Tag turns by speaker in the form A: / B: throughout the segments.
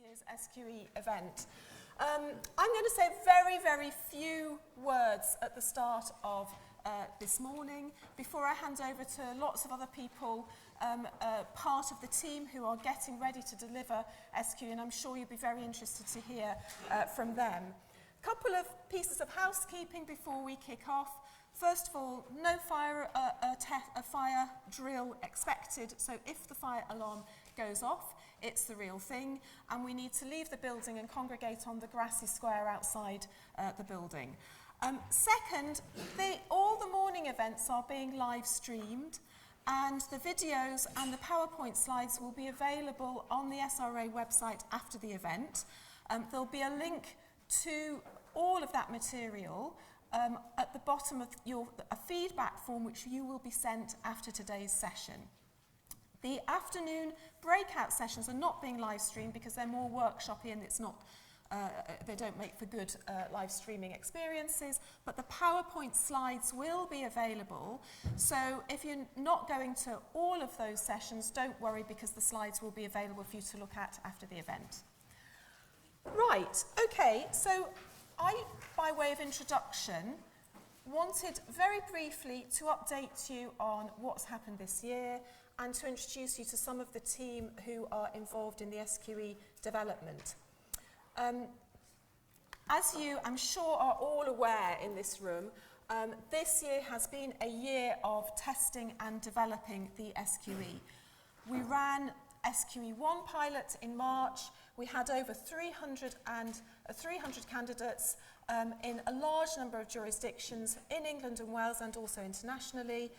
A: year's SQE event. I'm going to say very, very few words at the start of this morning before I hand over to lots of other people, part of the team who are getting ready to deliver SQE, and I'm sure you'll be very interested to hear from them. A couple of pieces of housekeeping before we kick off. First of all, no fire drill expected, so if the fire alarm goes off, it's the real thing, and we need to leave the building and congregate on the grassy square outside the building. Second, all the morning events are being live streamed, and the videos and the PowerPoint slides will be available on the SRA website after the event. There'll be a link to all of that material at the bottom of a feedback form which you will be sent after today's session. The afternoon breakout sessions are not being live streamed because they're more workshopy and it's not, they don't make for good live streaming experiences, but the PowerPoint slides will be available. So if you're not going to all of those sessions, don't worry because the slides will be available for you to look at after the event. Right, okay, so I, by way of introduction, wanted very briefly to update you on what's happened this year and to introduce you to some of the team who are involved in the SQE development. As you, I'm sure, are all aware in this room, this year has been a year of testing and developing the SQE. We ran SQE1 pilot in March. We had over 300 candidates in a large number of jurisdictions in England and Wales and also internationally.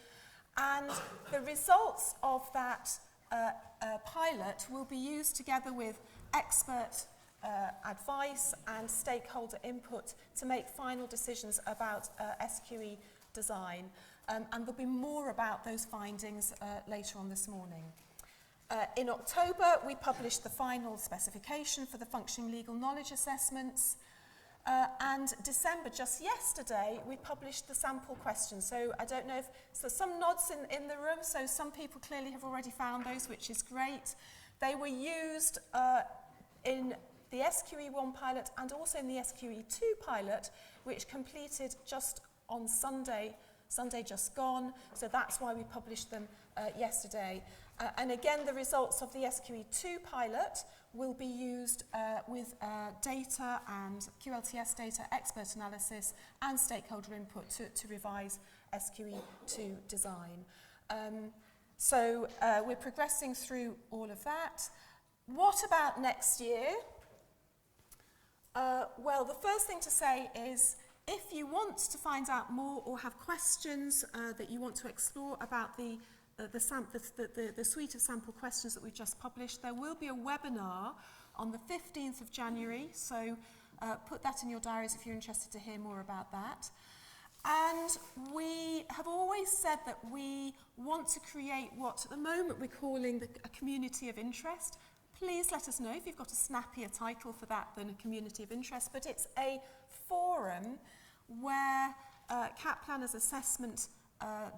A: And the results of that pilot will be used together with expert advice and stakeholder input to make final decisions about SQE design. And there'll be more about those findings later on this morning. In October, we published the final specification for the functioning legal knowledge assessments. And December, just yesterday, we published the sample questions. So I don't know if, so some nods in the room, so some people clearly have already found those, which is great. They were used in the SQE1 pilot and also in the SQE2 pilot, which completed just on Sunday just gone. So that's why we published them yesterday. And again, the results of the SQE2 pilot will be used with data and QLTS data, expert analysis and stakeholder input to revise SQE2 design. So we're progressing through all of that. What about next year? Well, the first thing to say is if you want to find out more or have questions that you want to explore about the suite of sample questions that we've just published, there will be a webinar on the 15th of January, so put that in your diaries if you're interested to hear more about that. And we have always said that we want to create what at the moment we're calling a community of interest. Please let us know if you've got a snappier title for that than a community of interest, but it's a forum where CAP planners, assessment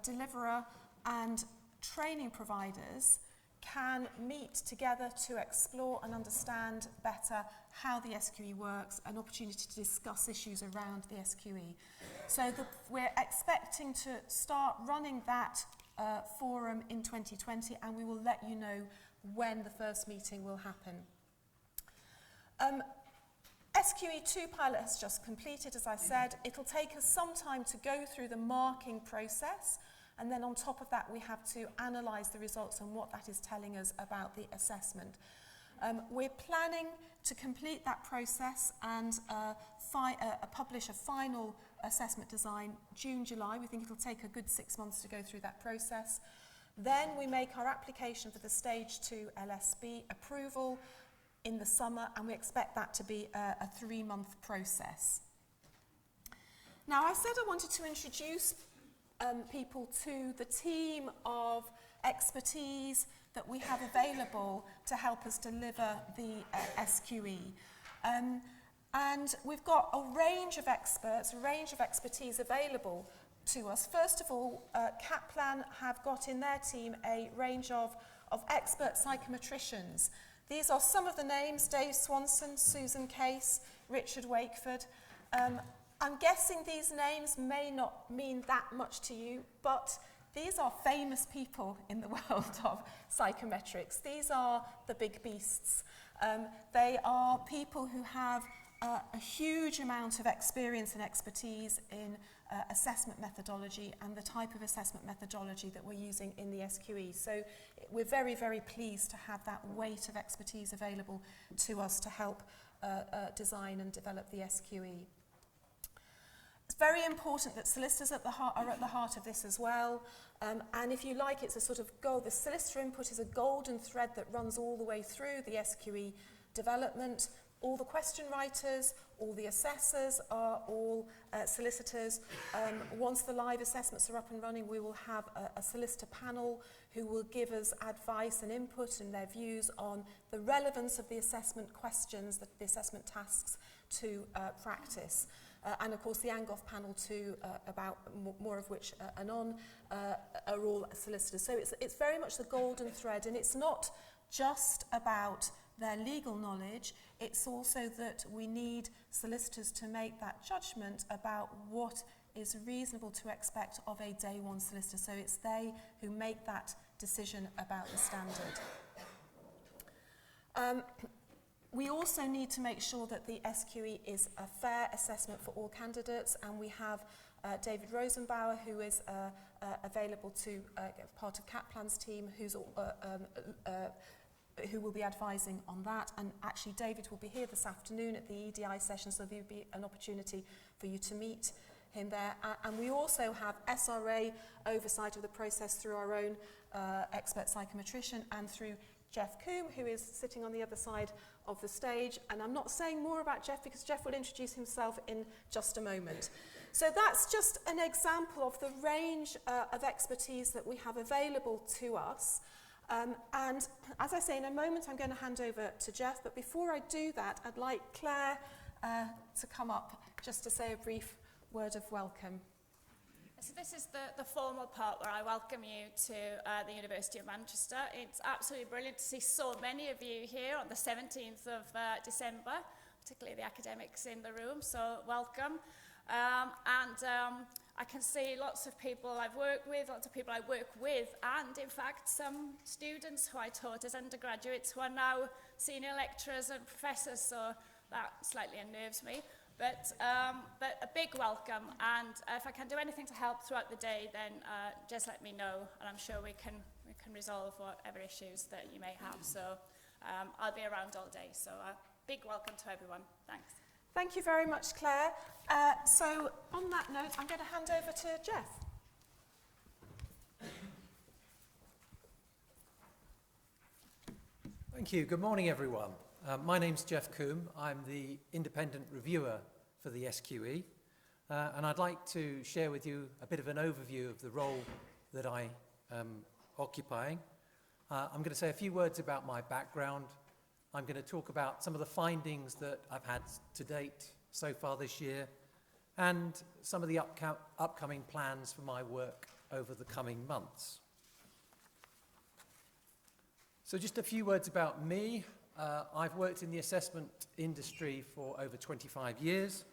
A: deliverer and training providers can meet together to explore and understand better how the SQE works, an opportunity to discuss issues around the SQE. So we're expecting to start running that forum in 2020, and we will let you know when the first meeting will happen. SQE2 pilot has just completed, as I said. It'll take us some time to go through the marking process, and then on top of that we have to analyse the results and what that is telling us about the assessment. We're planning to complete that process and publish a final assessment design June, July. We think it'll take a good 6 months to go through that process. Then we make our application for the Stage 2 LSB approval in the summer, and we expect that to be a 3-month process. Now, I said I wanted to introduce people to the team of expertise that we have available to help us deliver the SQE. And we've got a range of experts, a range of expertise available to us. First of all, CAPLAN have got in their team a range of expert psychometricians These are some of the names: Dave Swanson, Susan Case, Richard Wakeford. I'm guessing these names may not mean that much to you, but these are famous people in the world of psychometrics. These are the big beasts. They are people who have a huge amount of experience and expertise in assessment methodology and the type of assessment methodology that we're using in the SQE. So we're very, very pleased to have that weight of expertise available to us to help design and develop the SQE. It's very important that solicitors are at the heart of this as well. And if you like, it's a sort of the solicitor input is a golden thread that runs all the way through the SQE development. All the question writers, all the assessors are all solicitors. Once the live assessments are up and running, we will have a solicitor panel who will give us advice and input and their views on the relevance of the assessment questions, the assessment tasks to practice. And of course the Angoff panel too, about more of which anon, are all solicitors. So it's very much the golden thread, and it's not just about their legal knowledge, it's also that we need solicitors to make that judgment about what is reasonable to expect of a day one solicitor. So it's they who make that decision about the standard. We also need to make sure that the SQE is a fair assessment for all candidates, and we have David Rosenbauer, who is available to part of Kaplan's team, who will be advising on that. And actually David will be here this afternoon at the EDI session, so there will be an opportunity for you to meet him there. And we also have SRA oversight of the process through our own expert psychometrician and through Jeff Coombe, who is sitting on the other side of the stage. And I'm not saying more about Jeff because Jeff will introduce himself in just a moment. So that's just an example of the range of expertise that we have available to us. And as I say, in a moment I'm going to hand over to Jeff, but before I do that, I'd like Claire to come up just to say a brief word of welcome.
B: So this is the formal part where I welcome you to the University of Manchester. It's absolutely brilliant to see so many of you here on the 17th of December, particularly the academics in the room, so welcome. I can see lots of people I've worked with, lots of people I work with, and in fact some students who I taught as undergraduates who are now senior lecturers and professors, so that slightly unnerves me. But a big welcome, and if I can do anything to help throughout the day, then just let me know, and I'm sure we can resolve whatever issues that you may have. So I'll be around all day, so big welcome to everyone. Thanks.
A: Thank you very much, Claire. So on that note, I'm going to hand over to Jeff.
C: Thank you. Good morning, everyone. My name's Jeff Coombe. I'm the independent reviewer for the SQE, and I'd like to share with you a bit of an overview of the role that I am occupying. I'm going to say a few words about my background. I'm going to talk about some of the findings that I've had to date so far this year, and some of the upcoming plans for my work over the coming months. So just a few words about me. I've worked in the assessment industry for over 25 years.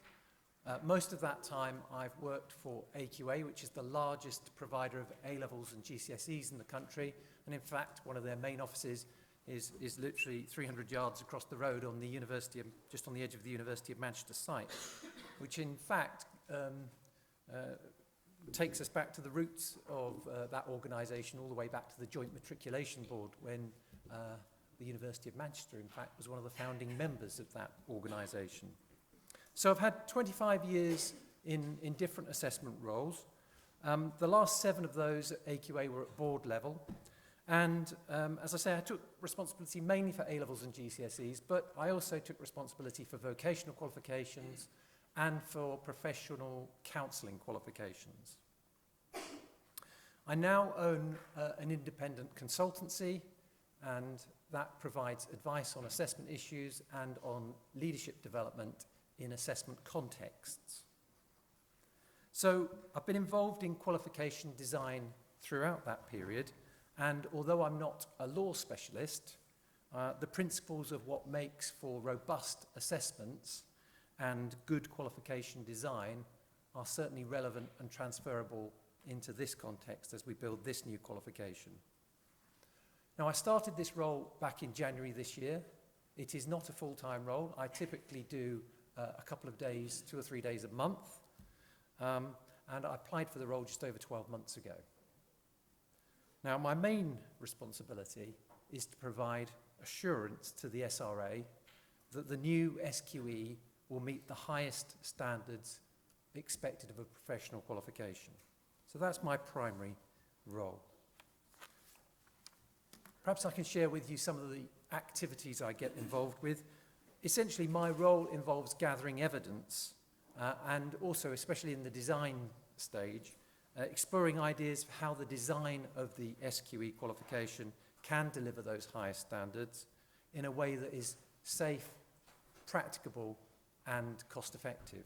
C: Most of that time I've worked for AQA, which is the largest provider of A-levels and GCSEs in the country, and in fact one of their main offices is literally 300 yards across the road on the university, just on the edge of the University of Manchester site, which in fact takes us back to the roots of that organisation, all the way back to the Joint Matriculation Board, when the University of Manchester, in fact, was one of the founding members of that organisation. So I've had 25 years in different assessment roles. The last 7 of those at AQA were at board level. And as I say, I took responsibility mainly for A-levels and GCSEs, but I also took responsibility for vocational qualifications and for professional counselling qualifications. I now own an independent consultancy, and that provides advice on assessment issues and on leadership development in assessment contexts. So I've been involved in qualification design throughout that period, and although I'm not a law specialist, the principles of what makes for robust assessments and good qualification design are certainly relevant and transferable into this context as we build this new qualification. Now, I started this role back in January this year. It is not a full-time role. I typically do a couple of days, 2 or 3 days a month, and I applied for the role just over 12 months ago. Now, my main responsibility is to provide assurance to the SRA that the new SQE will meet the highest standards expected of a professional qualification. So that's my primary role. Perhaps I can share with you some of the activities I get involved with. Essentially, my role involves gathering evidence and also, especially in the design stage, exploring ideas for how the design of the SQE qualification can deliver those highest standards in a way that is safe, practicable, and cost-effective.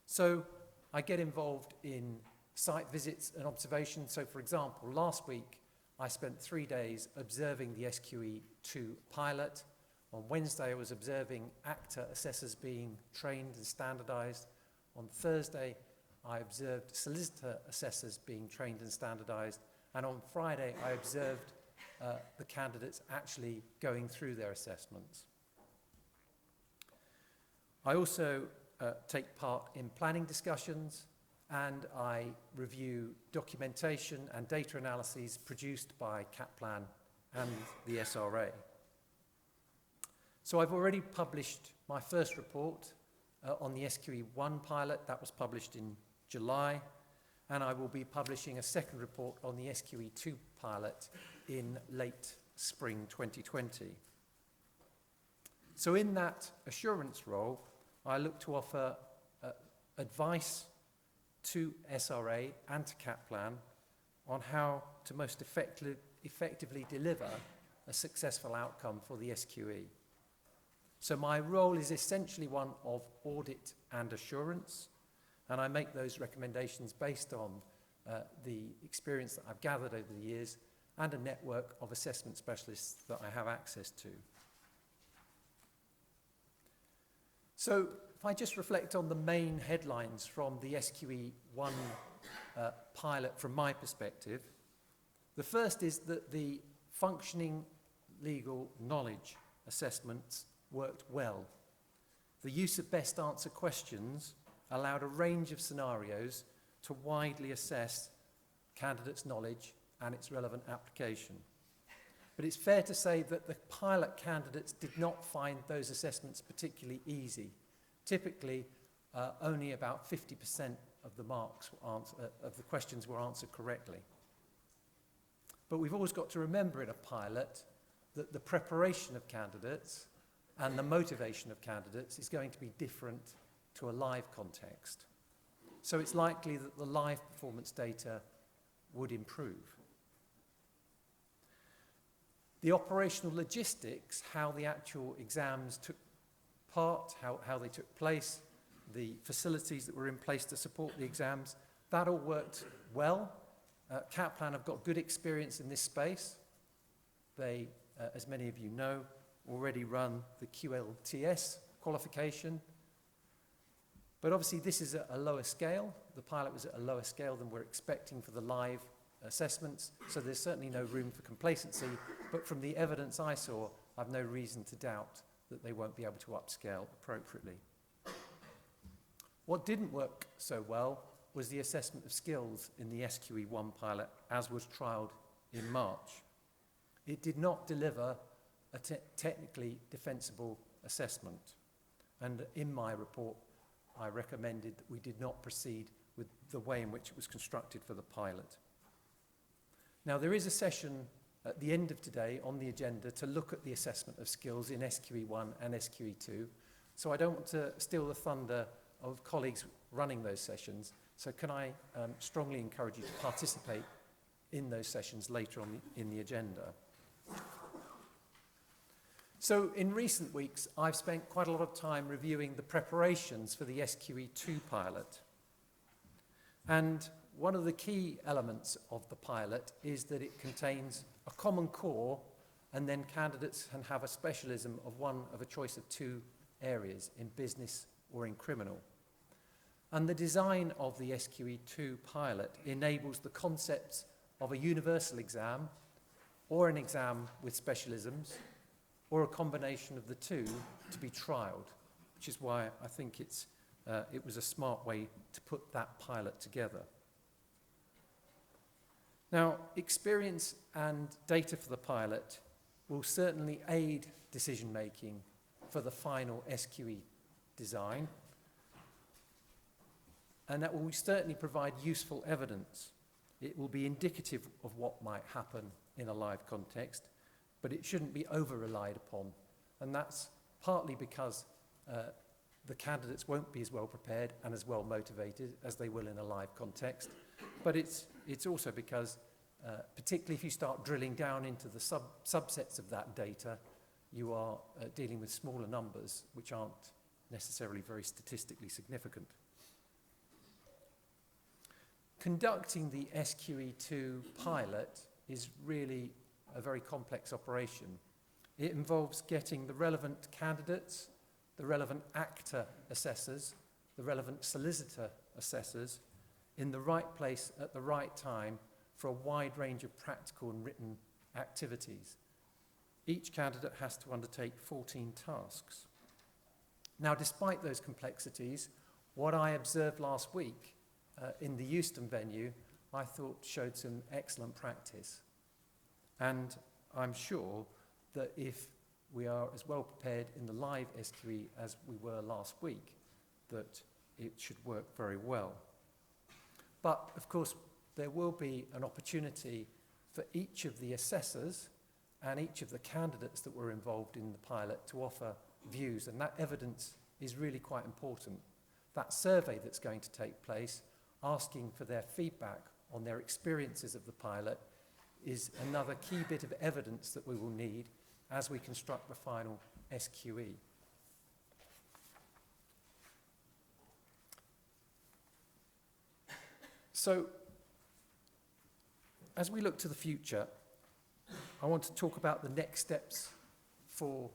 C: So I get involved in site visits and observations. So, for example, last week I spent 3 days observing the SQE2 pilot. On Wednesday I was observing actor assessors being trained and standardised. On Thursday I observed solicitor assessors being trained and standardised. And on Friday I observed the candidates actually going through their assessments. I also take part in planning discussions, and I review documentation and data analyses produced by CAPLAN and the SRA. So I've already published my first report on the SQE1 pilot. That was published in July, and I will be publishing a second report on the SQE2 pilot in late spring 2020. So in that assurance role, I look to offer advice to SRA and to CAPLAN on how to most effectively deliver a successful outcome for the SQE. So my role is essentially one of audit and assurance, and I make those recommendations based on the experience that I've gathered over the years and a network of assessment specialists that I have access to. So if I just reflect on the main headlines from the SQE1 pilot from my perspective, the first is that the functioning legal knowledge assessments worked well. The use of best answer questions allowed a range of scenarios to widely assess candidates' knowledge and its relevant application. But it's fair to say that the pilot candidates did not find those assessments particularly easy. Typically, only about 50% of the marks of the questions were answered correctly. But we've always got to remember in a pilot that the preparation of candidates and the motivation of candidates is going to be different to a live context. So it's likely that the live performance data would improve. The operational logistics, how the actual exams took part, how they took place, the facilities that were in place to support the exams, that all worked well. CAPLAN have got good experience in this space. They, as many of you know, already run the QLTS qualification. But obviously this is at a lower scale. The pilot was at a lower scale than we're expecting for the live assessments, so there's certainly no room for complacency. But from the evidence I saw, I've no reason to doubt that they won't be able to upscale appropriately. What didn't work so well was the assessment of skills in the SQE1 pilot, as was trialled in March. It did not deliver a technically defensible assessment. And in my report, I recommended that we did not proceed with the way in which it was constructed for the pilot. Now, there is a session at the end of today on the agenda to look at the assessment of skills in SQE1 and SQE2. So I don't want to steal the thunder of colleagues running those sessions. So can I strongly encourage you to participate in those sessions later on in the agenda. So in recent weeks, I've spent quite a lot of time reviewing the preparations for the SQE2 pilot. And one of the key elements of the pilot is that it contains a common core and then candidates can have a specialism of one of a choice of two areas, in business or in criminal. And the design of the SQE2 pilot enables the concepts of a universal exam or an exam with specialisms or a combination of the two to be trialled, which is why I think it was a smart way to put that pilot together. Now, experience and data for the pilot will certainly aid decision-making for the final SQE design, and that will certainly provide useful evidence. It will be indicative of what might happen in a live context, but it shouldn't be over-relied upon, and that's partly because the candidates won't be as well prepared and as well motivated as they will in a live context, but it's also because, particularly if you start drilling down into the subsets of that data, you are dealing with smaller numbers which aren't necessarily very statistically significant. Conducting the SQE2 pilot is really a very complex operation. It involves getting the relevant candidates, the relevant actor assessors, the relevant solicitor assessors in the right place at the right time for a wide range of practical and written activities. Each candidate has to undertake 14 tasks. Now, despite those complexities, what I observed last week in the Euston venue, I thought showed some excellent practice. And I'm sure that if we are as well prepared in the live SQE as we were last week, that it should work very well. But, of course, there will be an opportunity for each of the assessors and each of the candidates that were involved in the pilot to offer views, and that evidence is really quite important. That survey that's going to take place, asking for their feedback on their experiences of the pilot, is another key bit of evidence that we will need as we construct the final SQE. So, as we look to the future, I want to talk about the next steps for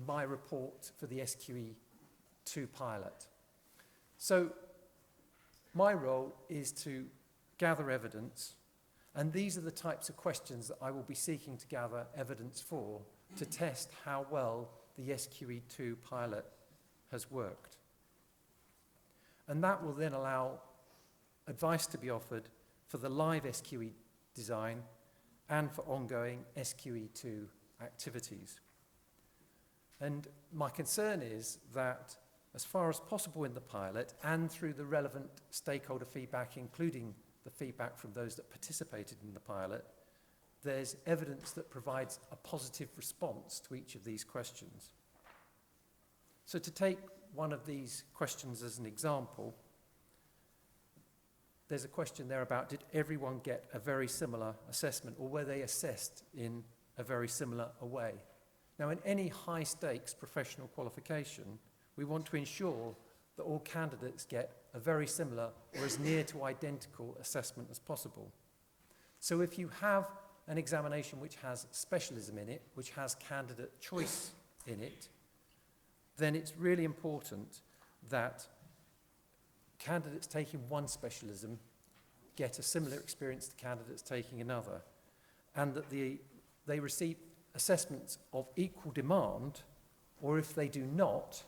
C: my report for the SQE2 pilot. So, my role is to gather evidence, and these are the types of questions that I will be seeking to gather evidence for to test how well the SQE2 pilot has worked. And that will then allow advice to be offered for the live SQE design and for ongoing SQE2 activities. And my concern is that as far as possible in the pilot and through the relevant stakeholder feedback, including the feedback from those that participated in the pilot, there's evidence that provides a positive response to each of these questions. So to take one of these questions as an example, there's a question there about, did everyone get a very similar assessment, or were they assessed in a very similar way? Now, in any high-stakes professional qualification, we want to ensure that all candidates get a very similar or as near to identical assessment as possible. So if you have an examination which has specialism in it, which has candidate choice in it, then it's really important that candidates taking one specialism get a similar experience to candidates taking another, and that they receive assessments of equal demand, or if they do not,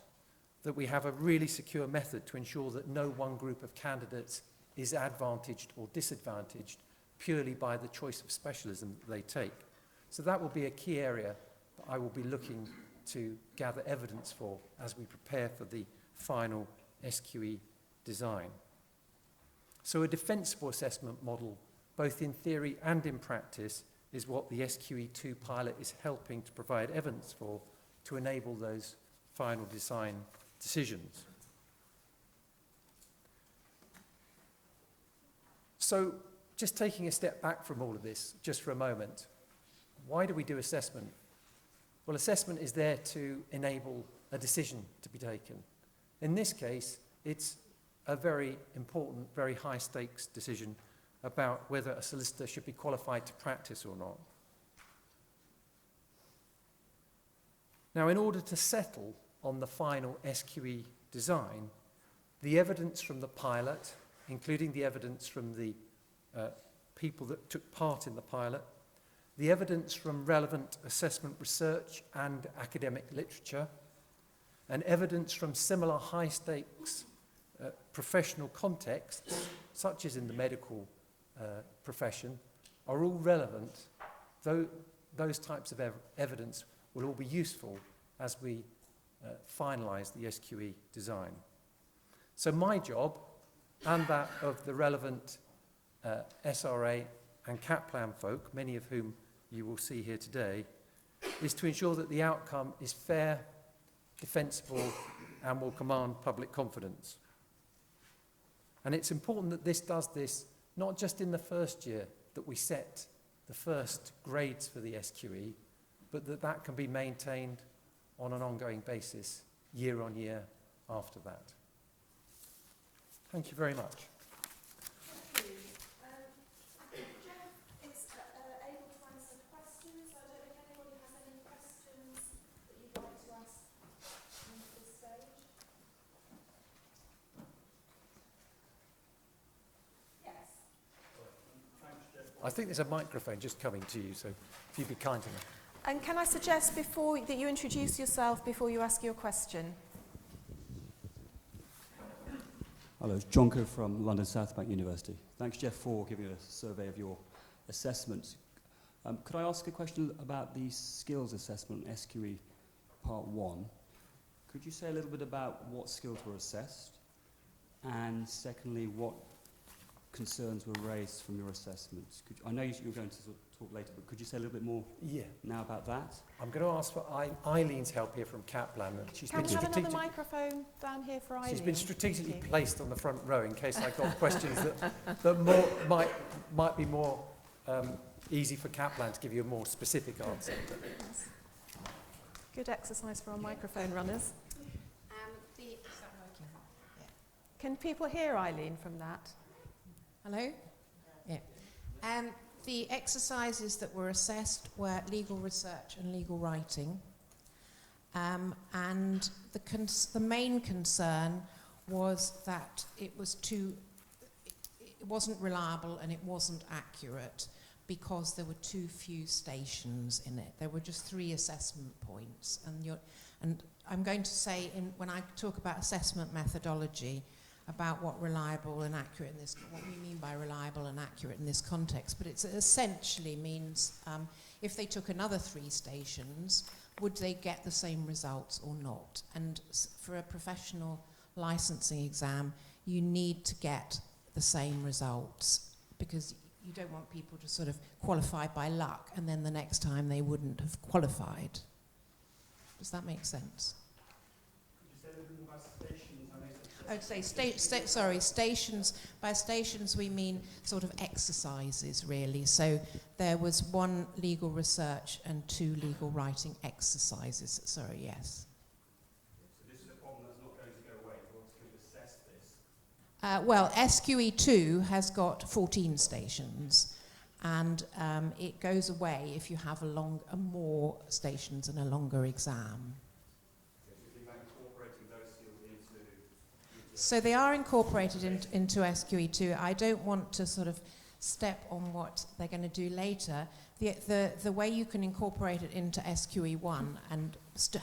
C: that we have a really secure method to ensure that no one group of candidates is advantaged or disadvantaged purely by the choice of specialism that they take. So that will be a key area that I will be looking to gather evidence for as we prepare for the final SQE design. So a defensible assessment model, both in theory and in practice, is what the SQE2 pilot is helping to provide evidence for to enable those final design decisions. So, just taking a step back from all of this, just for a moment, why do we do assessment? Well, assessment is there to enable a decision to be taken. In this case, it's a very important, very high-stakes decision about whether a solicitor should be qualified to practice or not. Now, in order to settle on the final SQE design, the evidence from the pilot, including the evidence from the people that took part in the pilot, the evidence from relevant assessment research and academic literature, and evidence from similar high-stakes professional contexts, such as in the medical profession, are all relevant. Though those types of evidence will all be useful as we finalise the SQE design. So my job, and that of the relevant SRA and CAPLAN folk, many of whom you will see here today, is to ensure that the outcome is fair, defensible, and will command public confidence. And it's important that this does this not just in the first year that we set the first grades for the SQE, but that can be maintained on an ongoing basis, year on year after that. Thank you very much.
A: Thank you. Jeff is able to answer questions. I don't know if anybody has any questions that you'd like to ask at this stage. Yes.
C: I think there's a microphone just coming to you, so if you'd be kind enough.
A: And can I suggest before that you introduce yourself before you ask your question?
D: Hello, it's Jonko from London South Bank University. Thanks, Jeff, for giving a survey of your assessments. Could I ask a question about the skills assessment, SQE Part 1? Could you say a little bit about what skills were assessed? And secondly, what concerns were raised from your assessments? I know you're going to talk later, but could you say a little bit more now about that?
C: I'm going to ask for Eileen's help here from CAPLAN.
A: Can we have another microphone down here for Eileen?
C: She's been strategically placed on the front row in case I've got questions that might be more easy for CAPLAN to give you a more specific answer.
A: Good exercise for our microphone runners.
E: Is that working? Yeah.
A: Can people hear Eileen from that?
E: Hello? Yeah. The exercises that were assessed were legal research and legal writing. And the main concern was that it wasn't reliable and it wasn't accurate because there were too few stations in it. There were just 3 assessment points. And I'm going to say, when I talk about assessment methodology, about what reliable and accurate in this, what we mean by reliable and accurate in this context, but it essentially means if they took another 3 stations, would they get the same results or not? And for a professional licensing exam, you need to get the same results because you don't want people to sort of qualify by luck and then the next time they wouldn't have qualified. Does that make sense? I'd say stations. By stations we mean sort of exercises, really. So there was 1 legal research and 2 legal writing exercises. Sorry, yes.
D: So this is a problem that's not going to go away. What's going to assess this?
E: Well, SQE2 has got 14 stations, and it goes away if you have more stations and a longer exam. So they are incorporated into SQE2. I don't want to sort of step on what they're going to do later. The way you can incorporate it into SQE1 and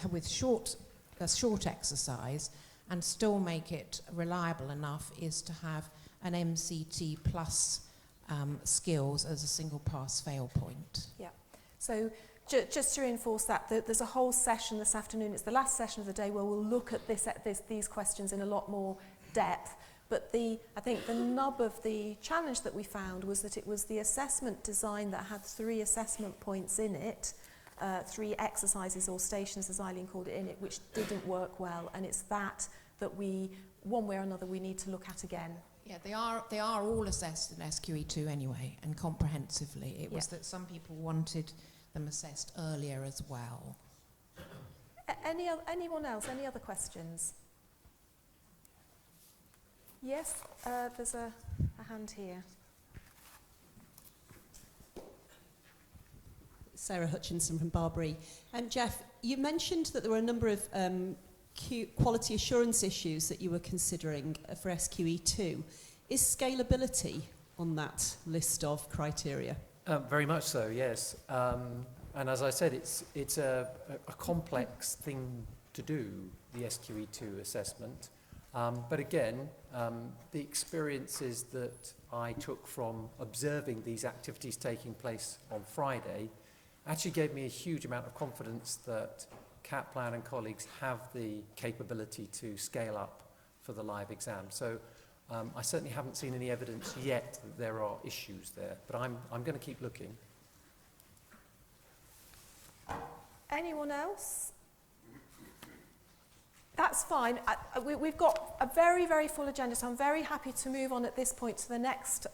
E: with a short exercise and still make it reliable enough is to have an MCT plus skills as a single pass-fail point.
A: Yeah. So just to reinforce that, there's a whole session this afternoon. It's the last session of the day where we'll look at these questions in a lot more depth. But I think the nub of the challenge that we found was that it was the assessment design that had 3 assessment points in it, 3 exercises or stations, as Eileen called it, in it, which didn't work well. And it's that we, one way or another, we need to look at again.
E: Yeah, they are all assessed in SQE2 anyway, and comprehensively. It was that some people wanted them assessed earlier as well.
A: Anyone else? Any other questions? Yes, there's a hand here.
F: Sarah Hutchinson from Barbary. Jeff, you mentioned that there were a number of quality assurance issues that you were considering for SQE2. Is scalability on that list of criteria?
C: Very much so, yes. And as I said, it's a complex thing to do, the SQE2 assessment. But again, the experiences that I took from observing these activities taking place on Friday actually gave me a huge amount of confidence that Kaplan and colleagues have the capability to scale up for the live exam. So I certainly haven't seen any evidence yet that there are issues there, but I'm going to keep looking.
A: Anyone else? That's fine. We've got a very, very full agenda, so I'm very happy to move on at this point to the next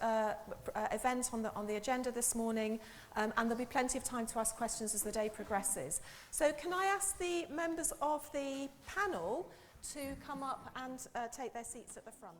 A: event on the agenda this morning, and there'll be plenty of time to ask questions as the day progresses. So can I ask the members of the panel to come up and take their seats at the front?